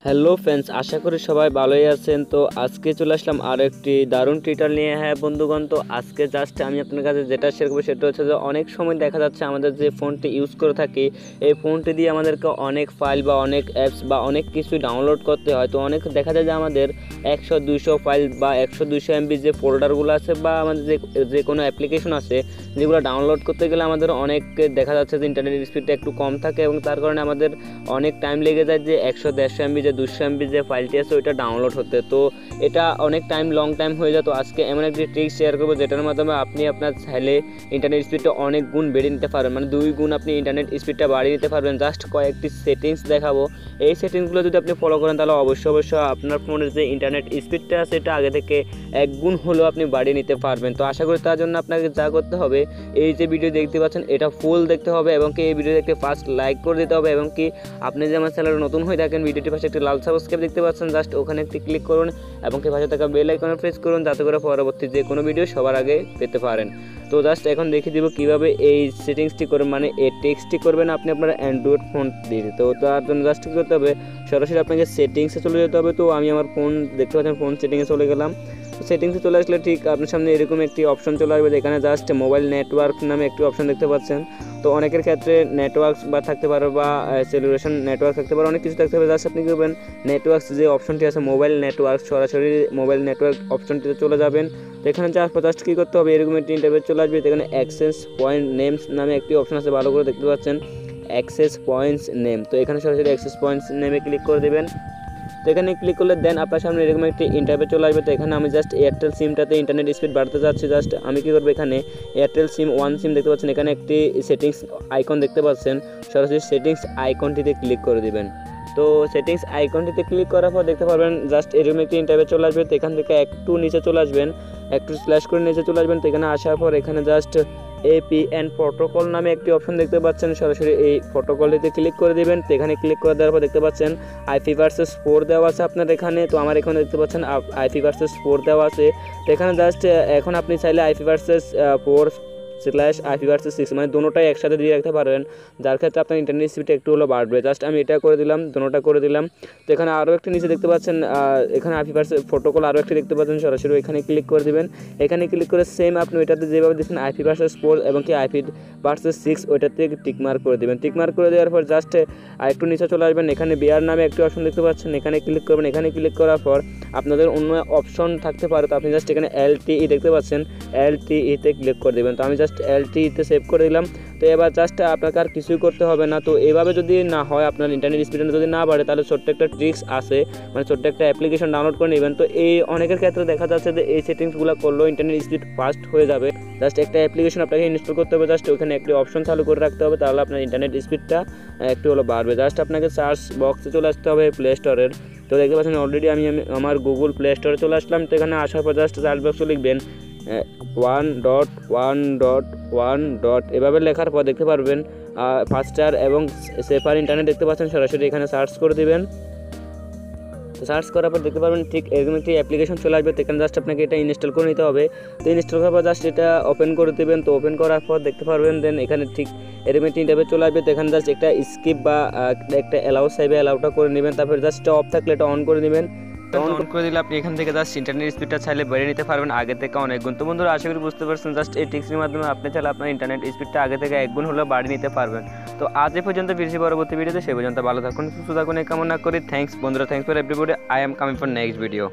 Hello friends, আশা করি সবাই ভালোই আছেন। তো আজকে চলে আসলাম আরও একটি দারুণ টিউটোরিয়াল নিয়ে। হ্যাঁ বন্ধুগণ, তো আজকে জাস্ট আমি আপনার কাছে যেটা শেয়ার করবো সেটা হচ্ছে যে অনেক সময় দেখা যাচ্ছে আমাদের যে ফোনটি ইউজ করে থাকি, এই ফোনটি দিয়ে আমাদেরকে অনেক ফাইল বা অনেক অ্যাপস বা অনেক কিছু ডাউনলোড করতে হয়। তো অনেক দেখা যায় যে আমাদের 100-200 ফাইল বা 100-200 MB যে ফোল্ডারগুলো আছে বা আমাদের যে কোনো অ্যাপ্লিকেশন আছে যেগুলো ডাউনলোড করতে গেলে আমাদের অনেক দেখা যাচ্ছে যে ইন্টারনেট স্পিডটা একটু কম থাকে এবং তার কারণে আমাদের অনেক টাইম লেগে যায় যে 100-150 MB 200 MB যে ফাইলটি আছে ওইটা ডাউনলোড হতে। তো এটা অনেক লং টাইম হয়ে যায়। তো আজকে এমন একটি ট্রিক শেয়ার করবো যেটার মাধ্যমে আপনি আপনার চাইলে ইন্টারনেট স্পিডটা অনেক গুণ বেড়ে নিতে পারবেন, মানে 2 গুণ আপনি ইন্টারনেট স্পিডটা বাড়িয়ে নিতে পারবেন। জাস্ট কয়েকটি সেটিংস দেখাবো, এই সেটিংসগুলো যদি আপনি ফলো করেন তাহলে অবশ্যই আপনার ফোনের যে ইন্টারনেট স্পিডটা আছে এটা আগে থেকে 1 গুণ হলেও আপনি বাড়িয়ে নিতে পারবেন। তো আশা করি তার জন্য আপনাকে যা করতে হবে, এই যে ভিডিও দেখতে পাচ্ছেন এটা ফুল দেখতে হবে এবং কি এই ভিডিও দেখতে ফার্স্ট লাইক করে দিতে হবে এবং কি আপনি যে আমার চ্যানেলে নতুন হয়ে থাকেন ভিডিওটির পাশে একটি লাল সাবস্ক্রাইব দেখতে পাচ্ছেন, জাস্ট ওখানে একটি ক্লিক করুন এবং কি পাশে থাকা বেল আইকনে প্রেস করুন যাতে করে পরবর্তী যে কোনো ভিডিও সবার আগে পেতে পারেন। তো জাস্ট এখন দেখিয়ে দিব কীভাবে এই সেটিংসটি করবেন, মানে এই টেক্সটটি করবেন আপনি আপনার অ্যান্ড্রয়েড ফোন দিয়ে। তো তার জন্য জাস্ট কী করতে হবে, সরাসরি আপনাকে সেটিংসে চলে যেতে হবে। তো আমি আমার ফোন দেখতে পাচ্ছেন ফোন সেটিংয়ে চলে গেলাম। সেটিংসে চলে আসলে ঠিক আপনার সামনে এরকম একটি অপশন চলে আসবে যেখানে জাস্ট মোবাইল নেটওয়ার্ক নামে একটি অপশন দেখতে পাচ্ছেন। তো অনেকের ক্ষেত্রে নেটওয়ার্ক বা থাকতে পারে বা সেলুলেশন নেটওয়ার্ক থাকতে পারে, অনেক কিছু থাকতে পারে। জাস্ট আপনি কী করবেন, নেটওয়ার্ক যে অপশনটি আছে মোবাইল নেটওয়ার্ক, সরাসরি মোবাইল নেটওয়ার্ক অপশনটিতে চলে যাবেন। তো এখানে যাওয়ার পর জাস্ট কী করতে হবে, এরকম একটি ইন্টারফেস চলে আসবে। এখানে অ্যাক্সেস পয়েন্ট নেমস নামে একটি অপশন আছে, ভালো করে দেখতে পাচ্ছেন অ্যাক্সেস পয়েন্টস নেম। তো এখানে সরাসরি অ্যাক্সেস পয়েন্টস নেমে ক্লিক করে দেবেন। তো এখানে ক্লিক করলে দেন আপনার সামনে এরকম একটি ইন্টারফেস চলে আসবে। তো এখানে আমি জাস্ট এয়ারটেল সিমটাতে ইন্টারনেট স্পিড বাড়তে যাচ্ছি। জাস্ট আমি কী করবো, এখানে এয়ারটেল সিম 1 সিম দেখতে পাচ্ছেন, এখানে একটি সেটিংস আইকন দেখতে পাচ্ছেন, সরাসরি সেটিংস আইকনটিতে ক্লিক করে দিবেন। তো সেটিংস আইকনটিতে ক্লিক করার পর দেখতে পারবেন জাস্ট এরকম একটি ইন্টারফেস চলে আসবে। তো এখান থেকে একটু নিচে চলে আসবেন, একটু স্ল্যাশ করে নিচে চলে আসবেন। তো এখানে আসার পর এখানে জাস্ট APN প্রোটোকল নামে একটি অপশন দেখতে পাচ্ছেন, সরাসরি এই প্রোটোকলটিতে ক্লিক করে দেবেন। তো এখানে ক্লিক করে দেওয়ার পর দেখতে পাচ্ছেন IP/4 দেওয়া আছে আপনার এখানে। তো আমার এখানে দেখতে পাচ্ছেন IP/4 দেওয়া আছে। তো এখানে জাস্ট এখন আপনি চাইলে IP/4/IP/6 মানে দুটোটাই একসাথে দিয়ে রাখতে পারবেন, যার ক্ষেত্রে আপনার ইন্টারনেট স্পিডটা একটু হলো বাড়বে। জাস্ট আমি এটা করে দিলাম, দুটোটা করে দিলাম। তো এখানে আরও একটি নিচে দেখতে পাচ্ছেন, এখানে IP/4 প্রোটোকল আরও একটি দেখতে পাচ্ছেন, সরাসরি এখানে ক্লিক করে দেবেন। এখানে ক্লিক করে সেম আপনি ওইটাতে যেভাবে দিচ্ছেন IP/4 এবং কি IP/6 ওইটাতে টিকমার্ক করে দেবেন। টিকমার্ক করে দেওয়ার পর জাস্ট একটু নিচে চলে আসবেন, এখানে বিয়ার নামে একটি অপশন দেখতে পাচ্ছেন, এখানে ক্লিক করবেন। এখানে ক্লিক করার পর আপনাদের অন্য অপশন থাকতে পারে, তো আপনি জাস্ট এখানে LTE দেখতে পাচ্ছেন, LTE-তে ক্লিক করে দেবেন। তো আমি জাস্ট LTE-তে সেভ করে দিলাম। তো এবার জাস্ট আপনাকে আর কিছুই করতে হবে না। তো এভাবে যদি না হয়, আপনার ইন্টারনেট স্পিডটা যদি না বাড়ে, তাহলে ছোট্ট একটা ট্রিক্স আছে, মানে ছোট্ট একটা অ্যাপ্লিকেশন ডাউনলোড করে নেবেন। তো এই অনেকের ক্ষেত্রে দেখা যাচ্ছে যে এই সেটিংসগুলো করলেও ইন্টারনেট স্পিড ফাস্ট হয়ে যাবে। জাস্ট একটা অ্যাপ্লিকেশন আপনাকে ইনস্টল করতে হবে, জাস্ট ওখানে একটি অপশন চালু করে রাখতে হবে, তাহলে আপনার ইন্টারনেট স্পিডটা একটু হলো বাড়বে। জাস্ট আপনাকে সার্চ বক্সে চলে আসতে হবে প্লে স্টোরের। তো দেখতে পাচ্ছেন অলরেডি আমি আমার গুগল প্লে স্টোরে চলে আসলাম। তো এখানে আসার পর জাস্ট সার্চ বক্সে লিখবেন 1.1.1. এভাবে লেখার পর দেখতে পারবেন ফাস্টার এবং সেফার ইন্টারনেট দেখতে পাচ্ছেন, সরাসরি এখানে সার্চ করে দেবেন। তো সার্চ করার পর দেখতে পারবেন ঠিক এরকম একটি অ্যাপ্লিকেশন চলে আসবে। তো এখানে জাস্ট আপনাকে এটা ইনস্টল করে নিতে হবে। তো ইনস্টল করার পর জাস্ট এটা ওপেন করে দেবেন। তো ওপেন করার পর দেখতে পারবেন দেন এখানে ঠিক এরকম একটি ইন্টারফেস চলে আসবে। তো এখানে জাস্ট একটা স্কিপ বা একটা অ্যালাউ চাইবে, অ্যালাউটা করে নেবেন। তারপর জাস্ট অফ থাকলে এটা অন করে নেবেন। অন করে দিলে আপনি এখান থেকে জাস্ট ইন্টারনেট স্পিডটা চাইলে বেড়ে নিতে পারবেন আগে থেকে অনেক গুণ। তো বন্ধুরা আশা করি বুঝতে পারছেন, জাস্ট এই টিক্সের মাধ্যমে আপনি চাইলে আপনার ইন্টারনেট স্পিডটা আগে থেকে 1 গুণ হলেও বাড়িয়ে নিতে পারবেন। তো আজ এ পর্যন্ত, ফিরছি পরবর্তী ভিডিওতে, সে পর্যন্ত ভালো থাকুন, সুস্থ থাকুন এই কামনা করি। থ্যাংকস বন্ধুরা, thanks for everybody. I am coming for next video.